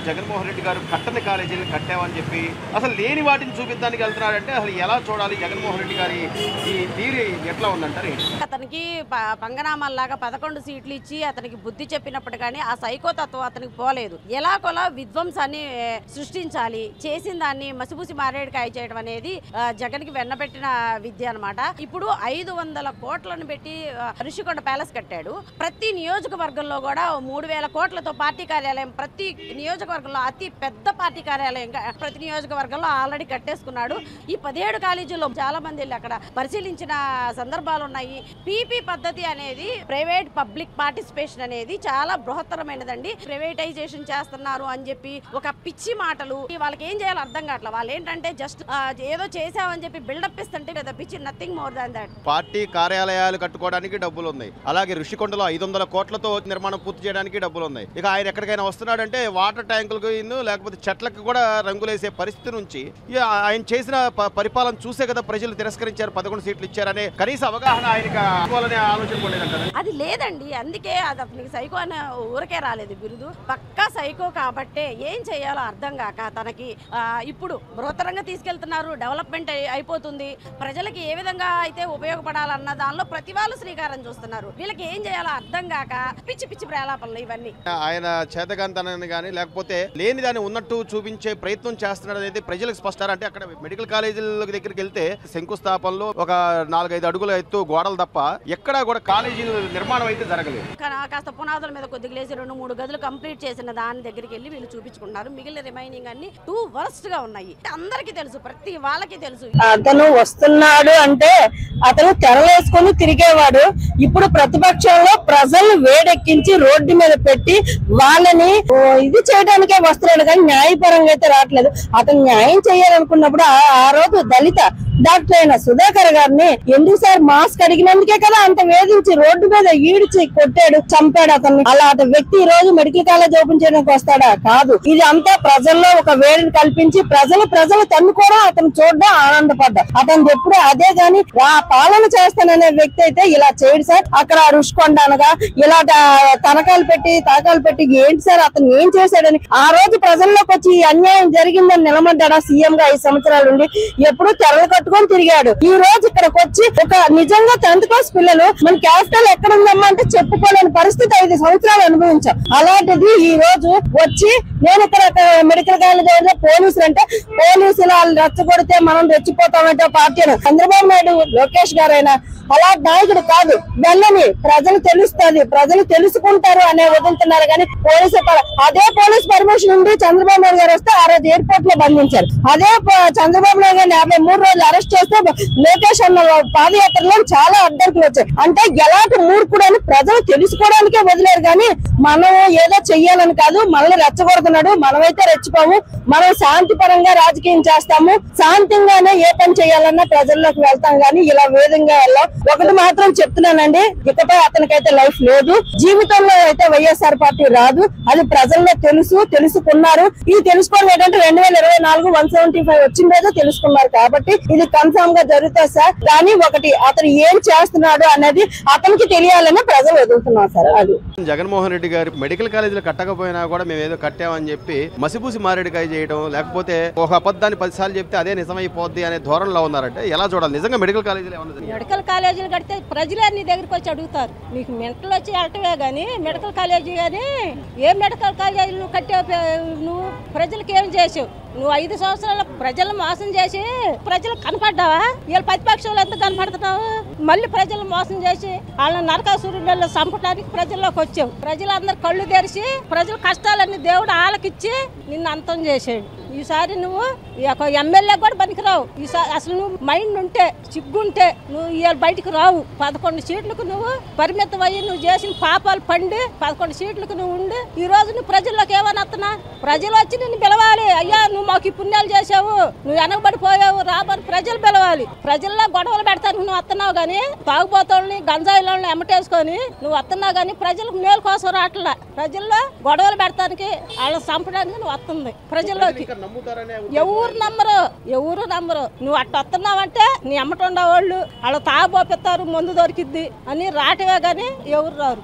జగన్మోహన్ రెడ్డి గారు కట్టని కాలేజీలు కట్టామని చెప్పి అసలు లేని వాటిని చూపించడానికి వెళ్తున్నాడంటే అసలు ఎలా చూడాలి జగన్మోహన్ రెడ్డి గారి ఈ తీరు ఎట్లా ఉందంటారు? అతనికి పంగనామాల్లాగా 11 సీట్లు ఇచ్చి అతనికి బుద్ధి చెప్పినప్పుడు కానీ ఆ సైకోతత్వం అతనికి పోలేదు. ఎలాగోలా విధ్వంసాన్ని సృష్టించాలి, చేసిన దాన్ని మసిపూసి మారేడుకాయ చేయడం అనేది జగన్ కి వెన్నబెట్టిన విద్య అనమాట. ఇప్పుడు 500 కోట్లను పెట్టి ఋషికొండ ప్యాలెస్ కట్టాడు. ప్రతి నియోజకవర్గంలో కూడా 3000 కోట్లతో పార్టీ కార్యాలయం, ప్రతి నియోజకవర్గంలో అతి పెద్ద పార్టీ కార్యాలయం ప్రతి నియోజకవర్గంలో ఆల్రెడీ కట్టేసుకున్నాడు. ఈ 17 కాలేజీల్లో చాలా మంది వెళ్ళి అక్కడ పరిశీలించిన సందర్భాలు ఉన్నాయి. పీపీ పద్ధతి అనేది ప్రైవేట్ పబ్లిక్ పార్టిసిపేషన్ అనేది చాలా బృహత్తరమైనదండి. ప్రైవేటైజేషన్ చేస్తున్నారు అని చెప్పి ఒక పిచ్చి మాటలు, వాళ్ళకి ఏం చేయాలో అర్థం కావట్లేదు. వాళ్ళు ఏంటంటే జస్ట్ ఏదో చేసామని చెప్పి బిల్డప్ ఇస్తుంటే పిచ్చి, nothing more than that. Party కార్యాలయాలు కట్టుకోవడానికి డబ్బులు ఉన్నాయి, అలాగే ఋషికొండలో 500 కోట్లతో నిర్మాణం పూర్తి చేయడానికి డబ్బులు ఉన్నాయి. ఇక ఆయన ఎక్కడికైనా వస్తున్నాడంటే వాటర్ ట్యాంకులకు లేకపోతే చెట్లకు కూడా రంగులేసే పరిస్థితి నుంచి ఆయన చేసిన పరిపాలన చూసే కదా ప్రజలు తిరస్కరించారు, 11 సీట్లు ఇచ్చారనే కనీస అవగాహన ఆయనకి ఆలోచన పడలేదంటారు. అది లేదండి, అందుకే అది అతనికి సైకో అనే ఊరికే రాలేదు బిరుదు. పక్కా సైకో కాబట్టే ఏం చేయాలో అర్థం కాక తనకి ఇప్పుడు బృహత్తరంగా తీసుకెళ్తున్నారు. డెవలప్మెంట్ అయిపోతుంది, ప్రజలకి ఏ విధంగా అయితే ఉపయోగపడాలన్న దానిలో ప్రతి వాళ్ళు శ్రీకారం చూస్తున్నారు. వీళ్ళకి ఏం చేయాలో అర్థం కాక పిచ్చి పిచ్చి ప్రేలాపనలు ఇవన్నీ. ఆయన చేతగాంతనాన్ని కానీ లేకపోతే లేని దాన్ని ఉన్నట్టు చూపించే ప్రయత్నం చేస్తున్నాడు అనేది ప్రజలకు స్పష్టం. అంటే అక్కడ మెడికల్ కాలేజీల దగ్గరికి వెళ్తే శంకుస్థాపనలో ఒక 4-5 అడుగుల ఎత్తు గోడలు తప్ప ఎక్కడా కూడా కాలేజీల నిర్మాణం అయితే జరగలేదు. కాస్త పునాదుల మీద కొద్దిగా లేసి 2-3 గదులు కంప్లీట్ చేసిన దాని దగ్గరికి వెళ్ళి వీళ్ళు చూపించుకున్నారు. మిగిలిన రిమైనింగ్ అన్ని టూ వర్స్ట్ గా ఉన్నాయి. అందరికీ తెలుసు, ప్రతి వాళ్ళకి తెలుసు. అతను వస్తున్నాడు అంటే అతను తెరలేసుకొని తిరిగేవాడు. ఇప్పుడు ప్రతిపక్షంలో ప్రజలు వేడెక్కించి రోడ్డు మీద పెట్టి వాళ్ళని ఇది చేయడానికే వస్తున్నాడు కానీ న్యాయపరంగా అయితే రావట్లేదు. అతను న్యాయం చేయాలనుకున్నప్పుడు ఆ రోజు దళిత డాక్టర్ అయిన సుధాకర్ గారిని ఎందుకు సార్ మాస్క్ అడిగినందుకే కదా అంత వేధించి రోడ్డు మీద ఈడ్చి కొట్టాడు, చంపాడు అతన్ని. అలాంటి వ్యక్తి ఈ రోజు మెడికల్ కాలేజ్ ఓపెన్ చేయడానికి వస్తాడా? కాదు. ఇది అంతా ప్రజల్లో ఒక వేడిని కల్పించి ప్రజలు తను కూడా అతను చూడడం ఆనందపడ్డా. అతను ఎప్పుడు అదే గాని పాలన చేస్తాననే వ్యక్తి అయితే ఇలా చేయడు సార్. అక్కడ రుషికొండ అనగా ఇలా తనకాలు పెట్టి ఏంటి సార్ అతను ఏం చేశాడని ఆ రోజు ప్రజల్లోకి వచ్చి ఈ అన్యాయం జరిగిందని నిలబడ్డా సీఎం గా 5 సంవత్సరాల నుండి. ఎప్పుడు తెరలు కట్టుకొని తిరిగాడు. ఈ రోజు ఇక్కడికి వచ్చి ఒక నిజంగా 10th క్లాస్ పిల్లలు మన క్యాపిటల్ ఎక్కడ ఉందమ్మా అంటే చెప్పుకోలేని పరిస్థితి 5 సంవత్సరాలు అనుభవించాం. అలాంటిది ఈ రోజు వచ్చి నేను ఇక్కడ మెడికల్ కాలేజ్ పోలీసులు అంటే పోలీసులు వాళ్ళు రెచ్చగొడితే మనం రెచ్చిపోతామంటే పార్టీ చంద్రబాబు నాయుడు లోకేష్ గారైనా అలాంటి నాయకుడు కాదు. వెళ్ళని ప్రజలు తెలుస్తుంది, ప్రజలు తెలుసుకుంటారు అనే వదులుతున్నారు కానీ అదే పోలీస్ పర్మిషన్ ఉండి చంద్రబాబు నాయుడు గారు వస్తే ఆ రోజు ఎయిర్పోర్ట్ లో బంధించారు. అదే చంద్రబాబు నాయుడు గారిని 53 రోజులు అరెస్ట్ చేస్తే లోకేష్ అన్న పాదయాత్రలో చాలా అడ్డంకులు వచ్చాయి. అంటే ఎలాంటి మూర్ఖుడు అని ప్రజలు తెలుసుకోవడానికే వదిలేరు కానీ మనం ఏదో చెయ్యాలని కాదు. మనల్ని రెచ్చగొడుతున్నాడు, మనమైతే రెచ్చిపోము. మనం శాంతి పరంగా రాజకీయం చేస్తాము, శాంతంగానే ఏ పని చేయాలన్నా ప్రజల్లోకి వెళ్తాం కానీ ఇలా వేదంగా వెళ్ళాం. ఒకటి మాత్రం చెప్తున్నానండి, ఇకపై అతనికైతే లైఫ్ లేదు, జీవితంలో అయితే వైఎస్ఆర్ పార్టీ రాదు. అది ప్రజల్లో తెలుసుకున్నారు. ఇది తెలుసుకోవడం ఏంటంటే 2024 175 వచ్చిందేదో తెలుసుకున్నారు కాబట్టి ఇది కన్ఫర్మ్ గా జరుగుతుంది సార్. కానీ ఒకటి అతను ఏం చేస్తున్నాడు అనేది అతనికి తెలియాలని ప్రజలు ఎదుగుతున్నారు సార్. అది జగన్మోహన్ రెడ్డి గారు మెడికల్ కాలేజీలు కట్టకపోయినా కూడా మేము ఏదో కట్టామని చెప్పి మసిపూసి మారేడుకాయ చేయడం, లేకపోతే ఒక అబద్ధాన్ని 10 సార్లు చెప్తే అదే నిజమైపోద్ది అనే ధోరణిలో ఉన్నారంటే ఎలా చూడాలి? నిజంగా మెడికల్ కాలేజీలు మెడికల్ కాలేజీలు కడితే ప్రజలే నీ దగ్గరికి వచ్చి అడుగుతారు. మీకు మెంటల్ వచ్చి వెళ్ళటమే కానీ మెడికల్ కాలేజీ కానీ ఏ మెడికల్ కాలేజీలు కట్టావు నువ్వు? ప్రజలకు ఏం చేసావు నువ్వు? 5 సంవత్సరాల ప్రజలను మోసం చేసి ప్రజలకు కనపడ్డావా? వీళ్ళు ప్రతిపక్షాలు ఎంత కనపడుతున్నావు? మళ్ళీ ప్రజలు మోసం చేసి వాళ్ళని నరకాసురుల్లో చంపడానికి ప్రజల్లోకి వచ్చావు. ప్రజలందరూ కళ్ళు తెరిచి ప్రజల కష్టాలన్నీ దేవుడు ఆలకిచ్చి నిన్ను అంతం చేసాడు. ఈసారి నువ్వు ఎమ్మెల్యే కూడా పనికిరావు. ఈసారి అసలు నువ్వు మైండ్ ఉంటే సిగ్గుంటే నువ్వు ఇవాళ బయటకు రావు. 11 సీట్లకు నువ్వు పరిమితం అయ్యి నువ్వు చేసిన పాపాలు పండి 11 సీట్లకు నువ్వు ఉండి ఈ రోజు నువ్వు ప్రజల్లోకి ఏమని వస్తున్నా? ప్రజలు వచ్చి నిన్ను పిలవాలి. అయ్యా నువ్వు మాకు ఈ పుణ్యాలు చేసావు, నువ్వు వెనకబడిపోయావు, రాబని ప్రజలు పిలవాలి. ప్రజల్లో గొడవలు పెడతానికి నువ్వు వస్తున్నావు కానీ తాగుబోతోళ్ళని గంజాయిలోని ఎమ్మటేసుకొని నువ్వు వస్తున్నావు కానీ ప్రజలకు మేలు కోసం రావట్లా. ప్రజల్లో గొడవలు పెడతానికి వాళ్ళని చంపడానికి నువ్వు వస్తుంది ప్రజల్లోకి. ఎవరు నమ్మరు. నువ్వు అట్ట వస్తున్నావంటే నీ అమ్మటుండే వాళ్ళు వాళ్ళ తాగబోపిస్తారు, మందు దొరికిద్ది అని రావటమే కానీ ఎవరు రారు.